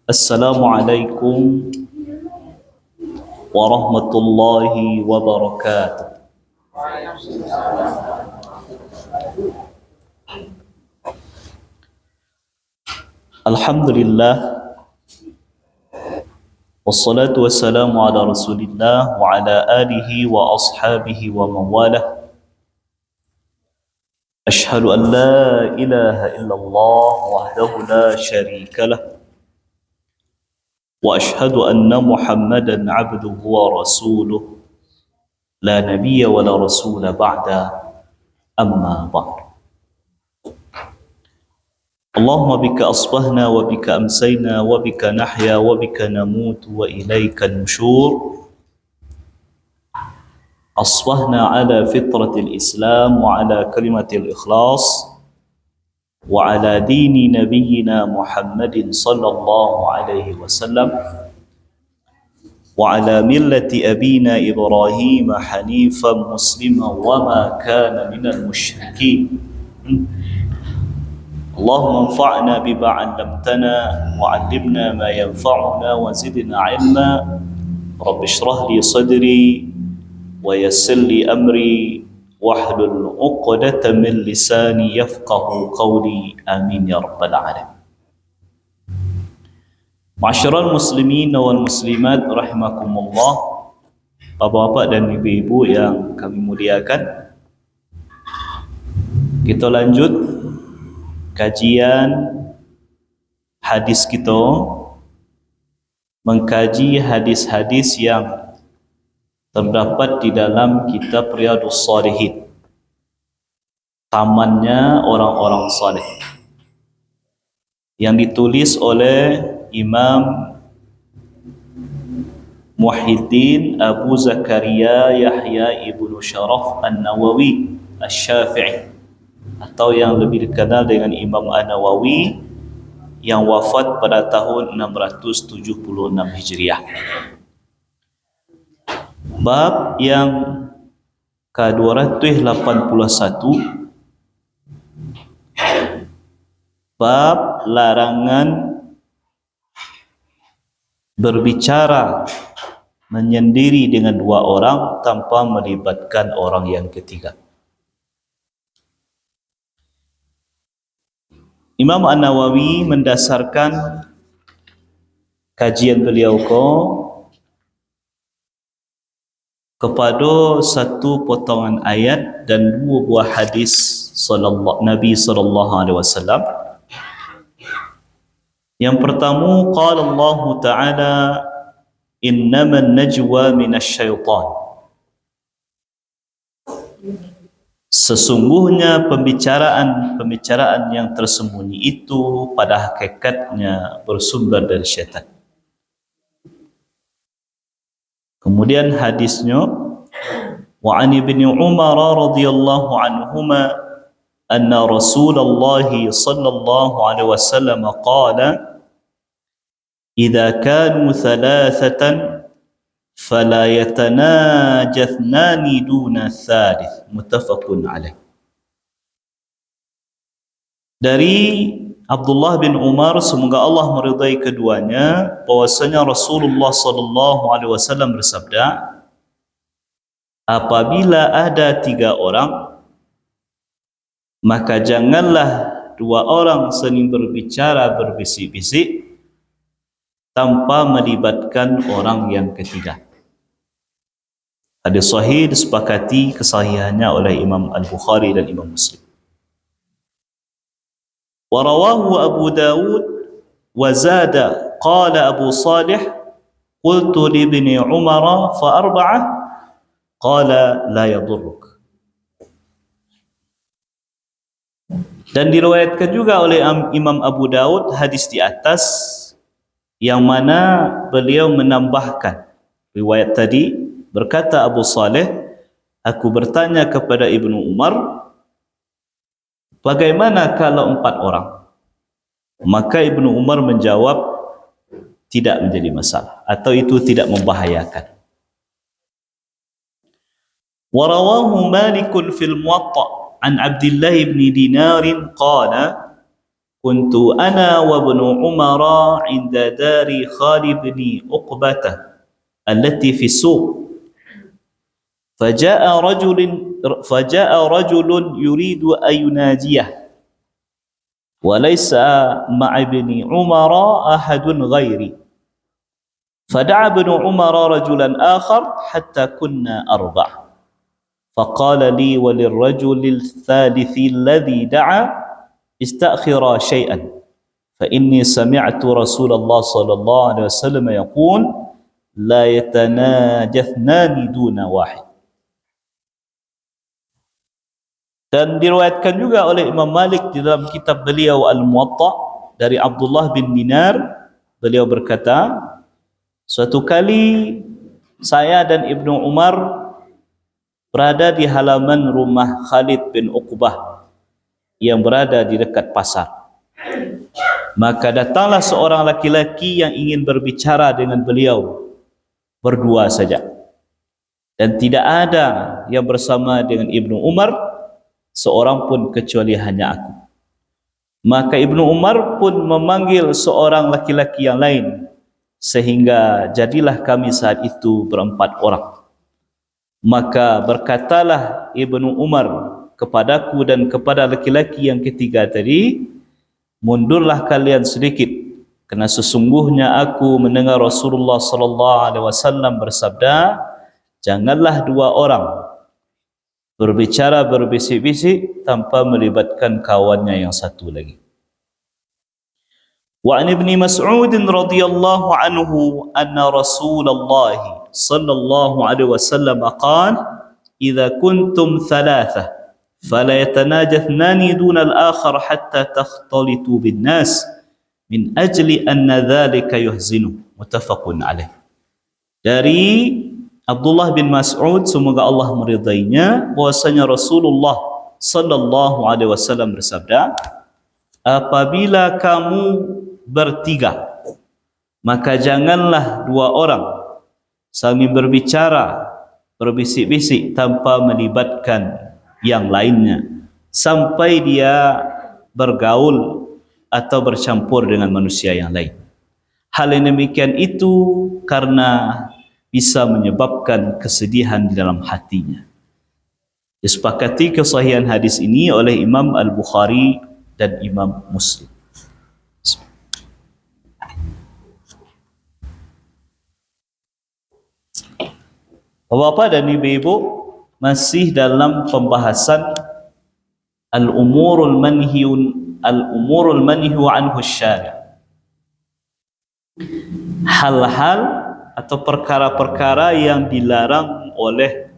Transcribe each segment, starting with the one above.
Assalamualaikum warahmatullahi wabarakatuh. Alhamdulillah, wassalatu wassalamu ala rasulillah wa ala alihi wa ashabihi wa mawalah. Ashhadu an la ilaha illallah wahdahu la sharika lah, wa ashhadu anna Muhammadan abduhu wa rasuluh, la nabiyya wa la rasula ba'da, amma ba'd. Allahumma bika asbahna wa bika amsayna wa bika nahya wa bika namutu wa ilaika nusyur. Asbahna ala fitratil Islam wa ala kalimatil ikhlas wa ala dini nabiyyina Muhammadin sallallahu alaihi wasallam wa ala millati abina Ibrahim hanifan musliman wa ma kana minal musyrikin. Allahumma anfa'na bima 'allamtana wa 'allimna ma yanfa'una wa zidna 'ilma. Rabbi shrah li sadri wa yassir li amri wahlul 'uqdatam min lisani yafqahu qawli. Amin ya rabbal alamin. Ma'asyiral muslimin wal muslimat rahimakumullah, bapak-bapak dan ibu-ibu yang kami muliakan, kita lanjut kajian hadis kita, mengkaji hadis-hadis yang terdapat di dalam kitab Riyadhus Shalihin, tamannya orang-orang saleh, yang ditulis oleh Imam Muhyiddin Abu Zakaria Yahya ibnu Sharaf An-Nawawi Asy-Syafi'i, atau yang lebih dikenal dengan Imam An-Nawawi, yang wafat pada tahun 676 Hijriah. Bab yang ke-281, bab larangan berbicara menyendiri dengan dua orang tanpa melibatkan orang yang ketiga. Imam An-Nawawi mendasarkan kajian beliau kepada satu potongan ayat dan dua buah hadis Nabi sallallahu alaihi wasallam. Yang pertama, qala Allah Ta'ala, innaman najwa minasyaitan. Sesungguhnya pembicaraan yang tersembunyi itu pada hakikatnya bersumber dari syaitan. Kemudian hadisnya, wa an ibni Umar radhiyallahu anhuma anna Rasulullah sallallahu alaihi wasallam qala idza kanu thalathatan fala yatanajathnani duna thalith, muttafaqun alaih. Dari Abdullah bin Umar, semoga Allah meridai keduanya, bahwasanya Rasulullah sallallahu alaihi wasallam bersabda, apabila ada tiga orang, maka janganlah dua orang saling berbicara berbisik-bisik tanpa melibatkan orang yang ketiga. Hadis sahih disepakati kesahihannya oleh Imam Al-Bukhari dan Imam Muslim. Warawahu Abu Dawud wa zada qala Abu Salih qultu li ibni Umar fa arba'ah qala la yadurruk. Dan diriwayatkan juga oleh Imam Abu Dawud hadis di atas, yang mana beliau menambahkan riwayat tadi, berkata Abu Saleh, aku bertanya kepada Ibnu Umar, bagaimana kalau 4 orang? Maka Ibnu Umar menjawab, tidak menjadi masalah, atau itu tidak membahayakan. Warawahu Malikun fil Muwatta an Abdullah ibn Dinar qala kuntu ana wa ibnu Umar 'inda dari Khalid bin Uqbah allati fi suq فجاء رجل يريد أن يناجيه وليس مع ابن عمر أحد غيري فدعا ابن عمر رجلا آخر حتى كنا 4 فقال لي وللرجل الثالث الذي دعا استأخرا شيئا فإني سمعت رسول الله صلى الله عليه وسلم يقول لا يتناجثنان دون واحد. Dan diriwayatkan juga oleh Imam Malik di dalam kitab beliau Al-Muwatta dari Abdullah bin Dinar, beliau berkata, suatu kali saya dan Ibnu Umar berada di halaman rumah Khalid bin Uqbah yang berada di dekat pasar. Maka datanglah seorang laki-laki yang ingin berbicara dengan beliau berdua saja, dan tidak ada yang bersama dengan Ibnu Umar seorang pun kecuali hanya aku. Maka Ibnu Umar pun memanggil seorang laki-laki yang lain, sehingga jadilah kami saat itu 4 orang. Maka berkatalah Ibnu Umar kepadaku dan kepada laki-laki yang ketiga tadi, mundurlah kalian sedikit, kerana sesungguhnya aku mendengar Rasulullah sallallahu alaihi wasallam bersabda, janganlah 2 orang berbicara berbisik-bisik tanpa melibatkan kawannya yang satu lagi. Wa an Ibnu Mas'ud radhiyallahu anhu anna Rasulullah sallallahu alaihi wasallam qala idza kuntum thalatha fala yatanajathani duna al-akhar hatta takhtalitu bin nas min ajli anna dhalika yuhzinu. Muttafaqun alaih. Dari Abdullah bin Mas'ud, semoga Allah meridainya, bahwasanya Rasulullah sallallahu alaihi wasallam bersabda, apabila kamu bertiga, maka janganlah 2 orang saling berbicara berbisik-bisik tanpa melibatkan yang lainnya sampai dia bergaul atau bercampur dengan manusia yang lain. Hal yang demikian itu karena bisa menyebabkan kesedihan di dalam hatinya. Disepakati kesahihan hadis ini oleh Imam Al-Bukhari dan Imam Muslim. Bapak dan Ibu, masih dalam pembahasan al-umurul manhiyu anhu syari'. Hal-hal atau perkara-perkara yang dilarang oleh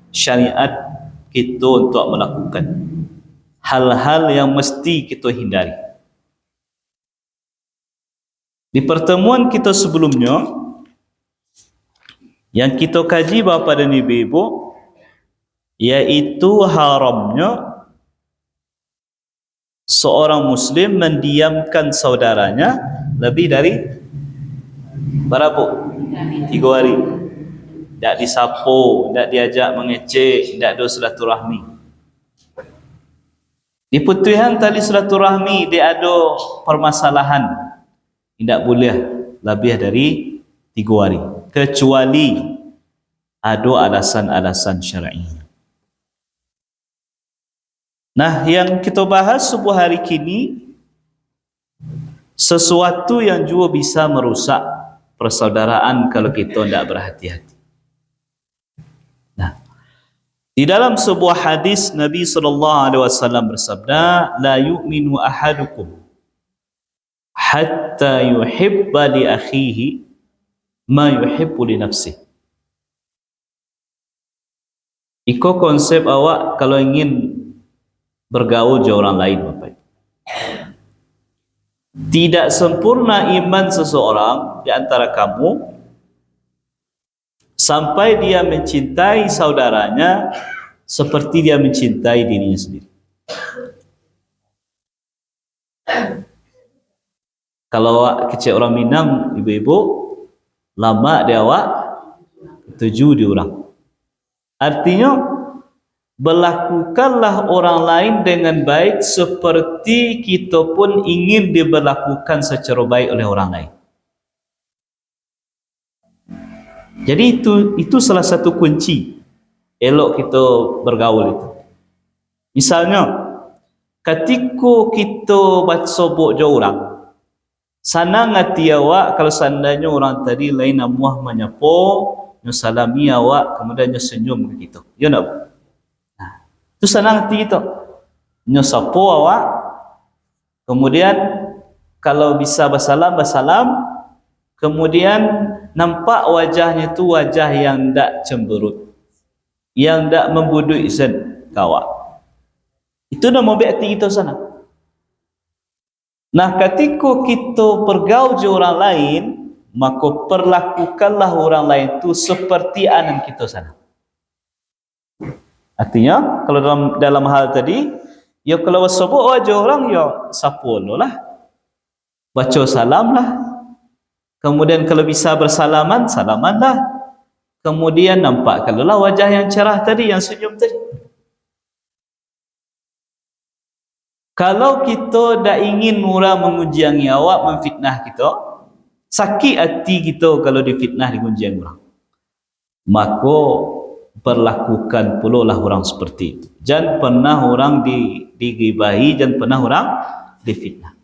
syariat kita untuk melakukan, hal-hal yang mesti kita hindari. Di pertemuan kita sebelumnya yang kita kaji bapa dan ibu, yaitu haramnya seorang muslim mendiamkan saudaranya lebih dari berapa? 3 hari. Tak disapu, tak diajak mengecek, tak ada silaturahmi. Di putuhan tali silaturahmi dia ada permasalahan, tidak boleh lebih dari 3 hari, kecuali ada alasan-alasan syar'i. Nah, yang kita bahas subuh hari kini, sesuatu yang juga bisa merusak persaudaraan kalau kita tidak berhati-hati. Nah, di dalam sebuah hadis Nabi SAW bersabda, la yu'minu ahadukum hatta yuhibba li akhihi ma yuhibbu li nafsihi. Iko konsep awak kalau ingin bergaul dengan orang lain, Bapak. Tidak sempurna iman seseorang di antara kamu sampai dia mencintai saudaranya seperti dia mencintai dirinya sendiri. Kalau awak kecil orang Minang, ibu-ibu, lama dia awak 7 di orang. Artinya berlakukanlah orang lain dengan baik seperti kita pun ingin diberlakukan secara baik oleh orang lain. Jadi itu salah satu kunci elok kita bergaul itu. Misalnya, ketika kita baca sobok je orang, senang hati awak kalau seandainya orang tadi lain namuah menyapa, nyo salami awak, kemudian nyo senyum ke kita. Ya nak? Nah, itu senang hati kita. Nyo sapa awak, kemudian kalau bisa bersalam, kemudian nampak wajahnya itu wajah yang tak cemberut, yang tak membuduk izin kawak. Itu nama baik hati kita sana. Nah, ketika kita bergaul dengan orang lain, maka perlakukanlah orang lain itu seperti anak kita sana. Artinya, kalau dalam hal tadi, ya kalau sebut wajah orang, ya sapono lah, baca salam lah. Kemudian kalau bisa bersalaman, salamanlah. Kemudian nampak kalau lah wajah yang cerah tadi, yang senyum tadi. Kalau kita dah ingin orang mengujiangi awak, memfitnah kita, sakit hati kita kalau difitnah, digunjing orang, maka berlakukan pula lah orang seperti itu. Jangan pernah orang digibahi, jangan pernah orang difitnah.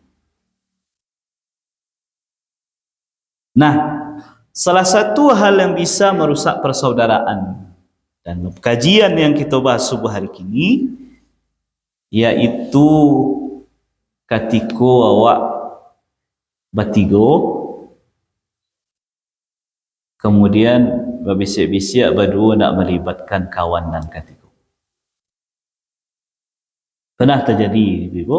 Nah, salah satu hal yang bisa merusak persaudaraan dan kajian yang kita bahas subuh hari ini, yaitu ketika awak bertiga, kemudian berbisik-bisik berdua nak melibatkan kawan dan ketiga. Pernah terjadi, Ibu?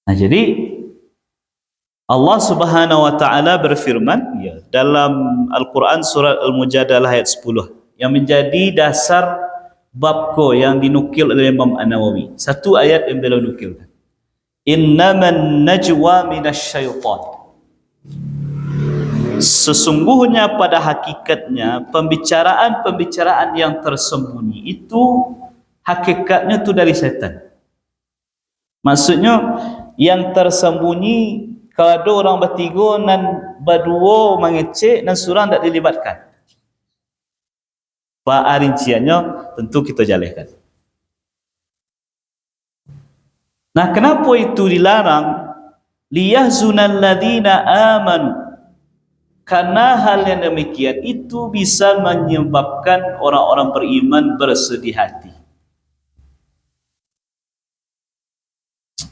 Nah, jadi Allah Subhanahu wa taala berfirman ya, dalam Al-Quran surat Al-Mujadalah ayat 10 yang menjadi dasar babko yang dinukil oleh Imam An-Nawawi. Satu ayat yang beliau nukilkan. Innaman najwa minasyaitan. Sesungguhnya pada hakikatnya pembicaraan yang tersembunyi itu hakikatnya itu dari setan. Maksudnya yang tersembunyi kalau ada orang bertiga dan berdua mengecek dan surang tak dilibatkan. Pak rinciannya tentu kita jalankan. Nah, kenapa itu dilarang? Liyahzunal ladzina amanu. Karena hal yang demikian itu bisa menyebabkan orang-orang beriman bersedih hati.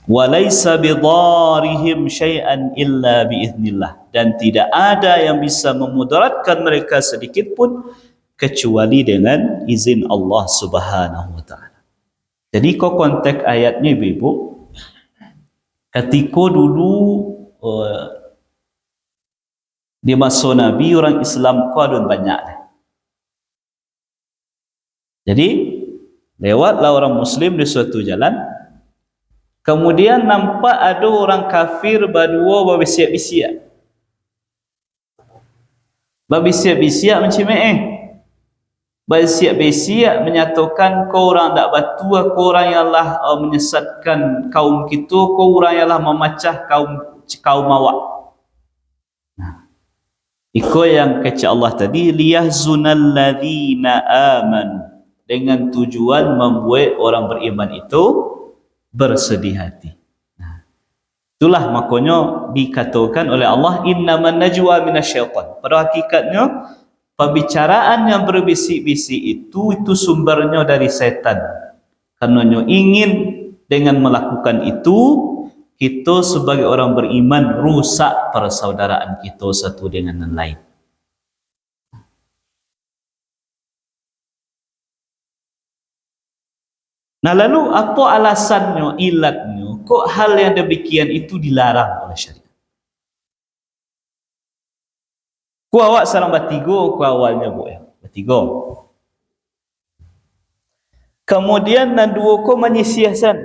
Walaysa bidarihim syai'an illa biiznillah, dan tidak ada yang bisa memudaratkan mereka sedikit pun kecuali dengan izin Allah Subhanahu wa taala. Jadi kok konteks ayatnya Ibu, ketika dulu di masa Nabi orang Islam kuadun banyak. Jadi lewatlah orang Muslim di suatu jalan, kemudian nampak ada orang kafir berdua berbisiak-bisiak. Berbisiak-bisiak macam bersiap-siap menyatakan kau orang tak batu, kau orang yang lah menyesatkan kaum kita, kau orang yang lah memacah kaum awak. Nah, itu yang kata Allah tadi, liyahzunal ladzina amanu, dengan tujuan membuat orang beriman itu bersedih hati. Nah, itulah makanya dikatakan oleh Allah innaman najwa minasyaitan. Pada hakikatnya pembicaraan yang berbisik-bisik itu sumbernya dari setan. Karena ingin dengan melakukan itu, kita sebagai orang beriman rusak persaudaraan kita satu dengan yang lain. Nah, lalu apa alasannya, ilatnya, kok hal yang demikian itu dilarang oleh syariat? Ku awak sarang bertiga, ku awalnya bu ya, bertiga. Kemudian nan dua ku menyisih san.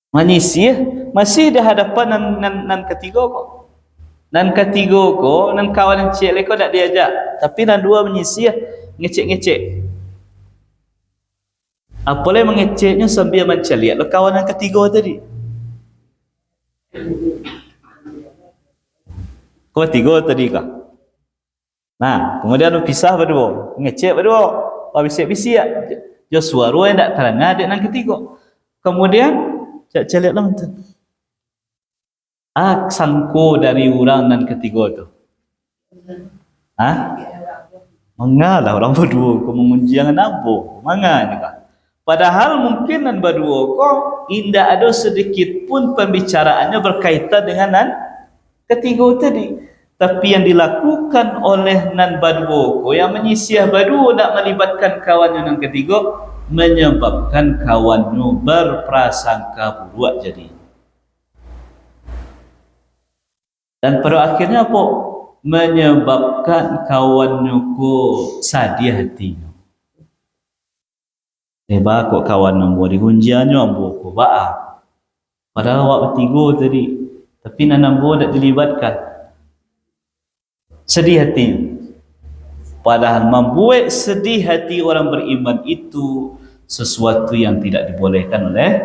Menyisih masih di hadapan nan ketiga kok. Nan ketiga ko, nan kawan cik leko nak diajak. Tapi nan dua menyisih, ngecek-ngecek. Apalagi mengeceknya sambil mencari lihat kawan yang ketiga tadi. Kau tiga tadi kah? Nah, kemudian pisah berdua, ngecek berdua. Bisik-bisik Joshua yang tak terangah adik yang ketiga. Kemudian cek lihat lah mantan. Sangko dari orang nan ketiga tu. Mengalah orang berdua kau mengunci jangan nampu. Mangga juga. Padahal mungkin nan berdua kau indah ada sedikit pun pembicaraannya berkaitan dengan nan ketiga tadi. Tapi yang dilakukan oleh nan berdua kau yang menyisih berdua nak melibatkan kawannya nan ketiga menyebabkan kawannya berprasangka buruk jadi. Dan pada akhirnya apa? Menyebabkan kawannya ko sedih hatinya. Kok kawan nambo dihunjiannya ambo ko ba'a. Padahal awak bertiga tadi. Tapi nambo tak dilibatkan. Sedih hatinya. Padahal membuat sedih hati orang beriman itu sesuatu yang tidak dibolehkan oleh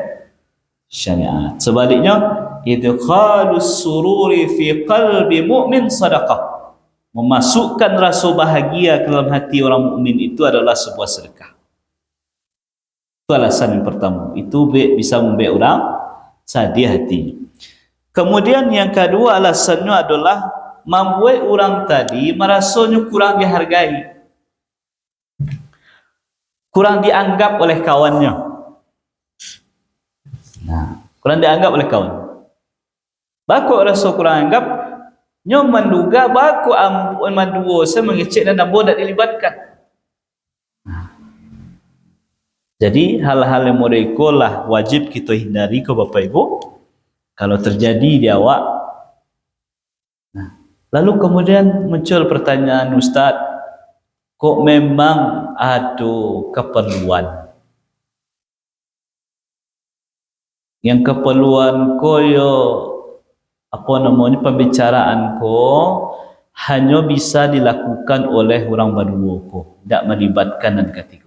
syariat. Sebaliknya, idkhalus sururi fi qalbi mu'min sadaqah. Memasukkan rasa bahagia ke dalam hati orang mukmin itu adalah sebuah sedekah. Itu alasan yang pertama. Itu bisa membuat orang sedih hati. Kemudian yang kedua alasannya adalah membuat orang tadi merasanya kurang dihargai. Kurang dianggap oleh kawannya. Nah, kurang dianggap oleh kawan. Baku rasa kurang anggap, nyo menduga baku mandua saya mengecek dan nambo tak dilibatkan. Jadi hal-hal yang mereka lah wajib kita hindari ke Bapak Ibu kalau terjadi di awak. Nah, lalu kemudian muncul pertanyaan, Ustaz, kok memang ada keperluan? Yang keperluan koyo pembicaraan ko hanya bisa dilakukan oleh orang berdua ko, tidak melibatkan dan ketiga.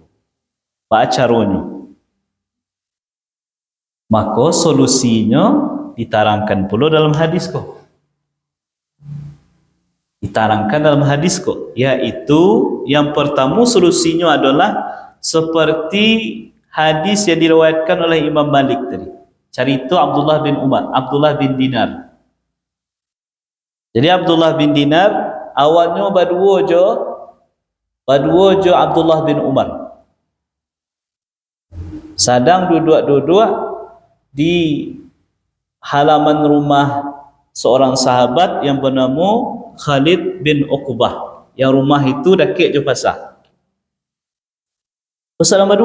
Apa caranya? Maka solusinya diterangkan pula dalam hadis ko. Diterangkan dalam hadis ko, yaitu yang pertama solusinya adalah seperti hadis yang diriwayatkan oleh Imam Malik tadi. Cerita Abdullah bin Umar, Abdullah bin Dinar. Jadi Abdullah bin Dinar awalnya berdua je Abdullah bin Umar. Sedang duduk-duduk di halaman rumah seorang sahabat yang bernama Khalid bin Uqbah. Yang rumah itu dekat je pasar. Pasal nombor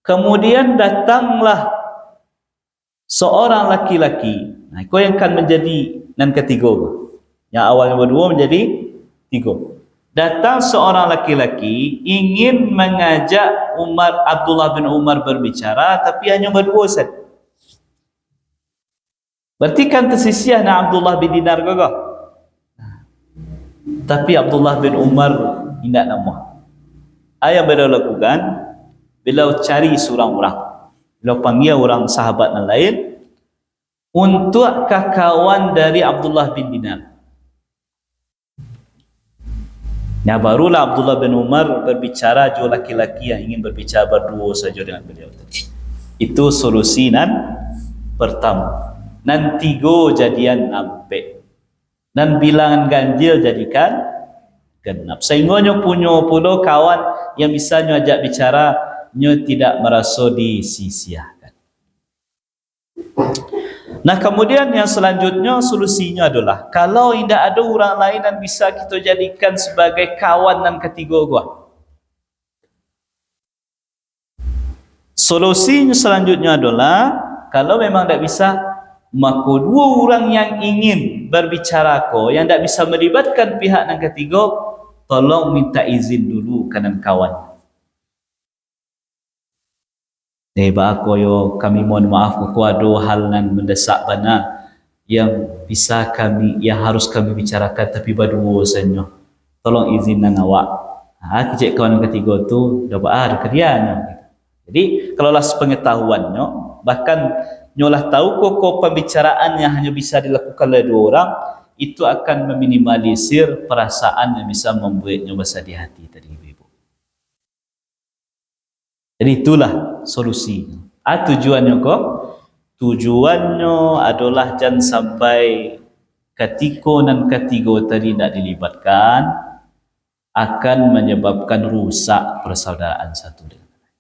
2. Kemudian datanglah seorang laki-laki. Nah, itu yang akan menjadi nan ketiga. Yang awalnya berdua menjadi tiga. Datang seorang laki-laki ingin mengajak Abdullah bin Umar berbicara, tapi hanya berdua saja. Berarti kan tersisih na Abdullah bin Dinar gagah. Tapi Abdullah bin Umar tidak nama. Ayah beliau lakukan, beliau cari seorang orang. Beliau panggil orang sahabat yang lain untuk kawan dari Abdullah bin Dinar. Ya, barulah Abdullah bin Umar berbicara jo laki-laki yang ingin berbicara berdua saja dengan beliau. Itu solusi nan pertama. Nan tiga jadian nampak. Dan bilangan ganjil jadikan genap. Sehingga nyo punya pula kawan yang bisa nyo ajak bicara, nyo tidak merasa disisiahkan. Nah, kemudian yang selanjutnya solusinya adalah kalau tidak ada orang lain yang bisa kita jadikan sebagai kawan dan ketiga gua. Solusinya selanjutnya adalah kalau memang tidak bisa, maka dua orang yang ingin berbicara ko yang tidak bisa melibatkan pihak yang ketiga, tolong minta izin dulu kanan kawan. Ba koyo kami mohon maaf ko ada hal nan mendesak bana yang harus kami bicarakan tapi berdua saja. Tolong izinkan awak. Kecik kawan ketiga tu dapat ke dia. Jadi kalau lah sepengetahuannya, bahkan nyolah tahu kok pembicaraan yang hanya bisa dilakukan oleh dua orang, itu akan meminimalisir perasaan yang bisa membuatnya bersedih hati tadi ibu. Jadi itulah solusi. Tujuannya kok? Tujuannya adalah jangan sampai ketika dan ketiga tadi tidak dilibatkan akan menyebabkan rusak persaudaraan satu dengan lain.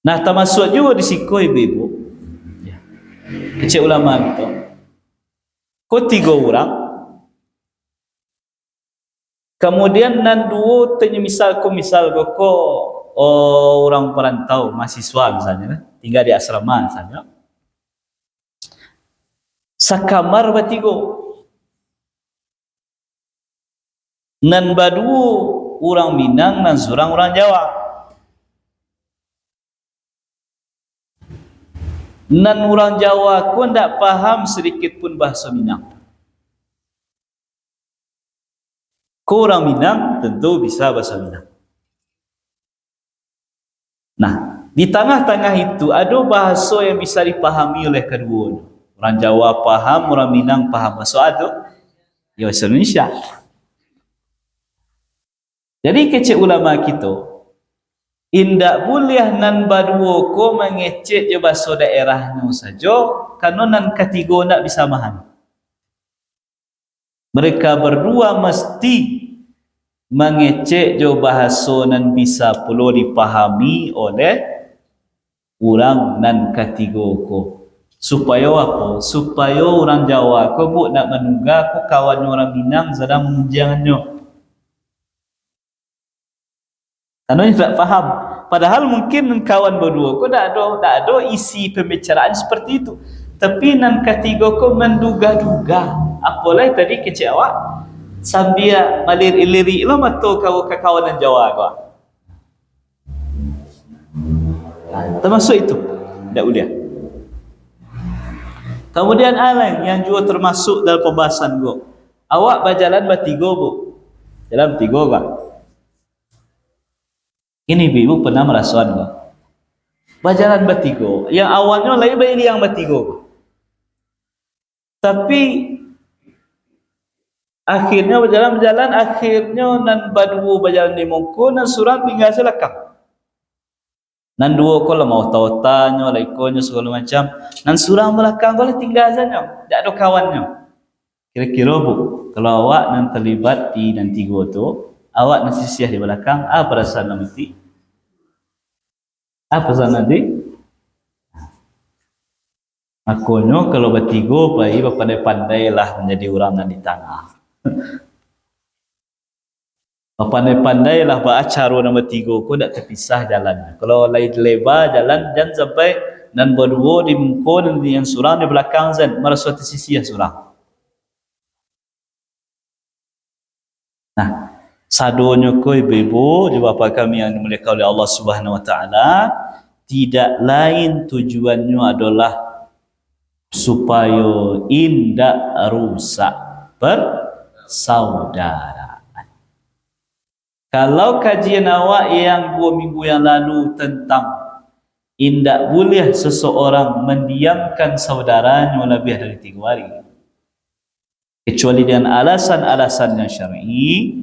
Nah, termasuk juga di siku ibu-ibu. Ya. Kecil ulama itu. Kau 3 orang. Kemudian nan dua misal kau orang perantau, mahasiswa misalnya, tinggal di asrama misalnya. Sakamar bertiga. Nan badu orang Minang, nan surang orang Jawa. Nan orang Jawa ku tidak paham sedikit pun bahasa Minang. Ku orang Minang tentu bisa bahasa Minang. Nah, di tengah-tengah itu ada bahasa yang bisa dipahami oleh kedua. Orang Jawa paham, orang Minang paham bahasa itu. Ya, bahasa Indonesia. Jadi kecik ulama kita, indak boleh nan badua ko mengecek je bahasa daerahnya saja, karena nan ketiga nak bisa memahami. Mereka berdua mesti mengecek je bahasa nan bisa perlu dipahami oleh orang nan ketiga ko. Supaya apa? Supaya orang Jawa ko bu nak menunggu ko kawan orang Minang sedang menunjangannya. Karena tidak faham. Padahal mungkin kawan berdua ko tak ada isi pembicaraan seperti itu. Tapi nan ketiga ko menduga-duga. Apalagi tadi kecik awak sambil malir-iliri lo mato kau ke kawanan Jawa ko. Termasuk itu. Tak boleh. Kemudian alang yang juga termasuk dalam pembahasan go. Awak berjalan bertiga bu. Jalan bertiga ko. Ini ibu pernah merasakan enggak? Berjalan bertiga. Yang awalnya lagi bayi yang bertiga. Tapi akhirnya berjalan, akhirnya nan berdua berjalan di mongko, nan surang tinggal selakang. Nan dua ko lah mau tahu-tanya, laikonya segala macam. Nan surang belakang boleh tinggal saja. Tak ada kawannya. Kira-kira bu, kalau awak nan terlibat di nan tiga tu, awak nasi siah di belakang, apa perasaan nanti? Apa perasaan nanti? Akonyo kalau bertiga, bayi pandai-pandailah menjadi orang yang di tengah. Pandai-pandailah beracara nombor 3 ko tak terpisah jalan. Kalau lain lebar jalan jangan sampai nan berdua di muka dan yang surang di belakang zan merasa tersisih surang. Nah, sadonya ko ibu-ibu, bapa kami yang dimuliakan oleh Allah Subhanahu wa taala, tidak lain tujuannya adalah supaya indak rusak persaudaraan. Kalau kajian awak yang 2 minggu yang lalu tentang indak boleh seseorang mendiamkan saudaranya lebih dari 3 hari, kecuali dengan alasan-alasan yang syar'i,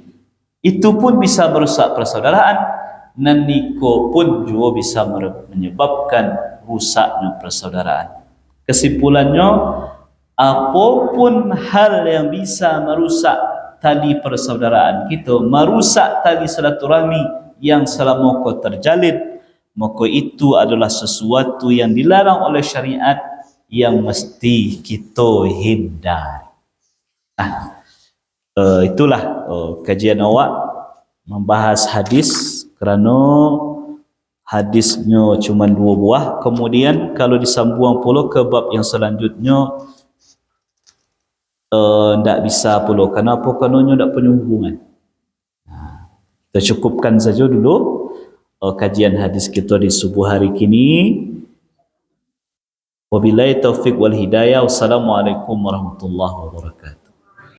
itu pun bisa merusak persaudaraan. Dan niko pun juga bisa menyebabkan rusaknya persaudaraan. Kesimpulannya, apapun hal yang bisa merusak tali persaudaraan kita, merusak tali silaturahmi yang selama kau terjalin, maka itu adalah sesuatu yang dilarang oleh syariat yang mesti kita hindari. Nah, itulah kajian awak membahas hadis, kerana hadisnya cuma 2 buah. Kemudian kalau disambung pula ke bab yang selanjutnya, tidak bisa pula. Kenapa? Kerana tak punya hubungan. Kita cukupkan saja dulu kajian hadis kita di subuh hari kini. Wabillahi taufiq wal hidayah. Wassalamualaikum warahmatullahi wabarakatuh.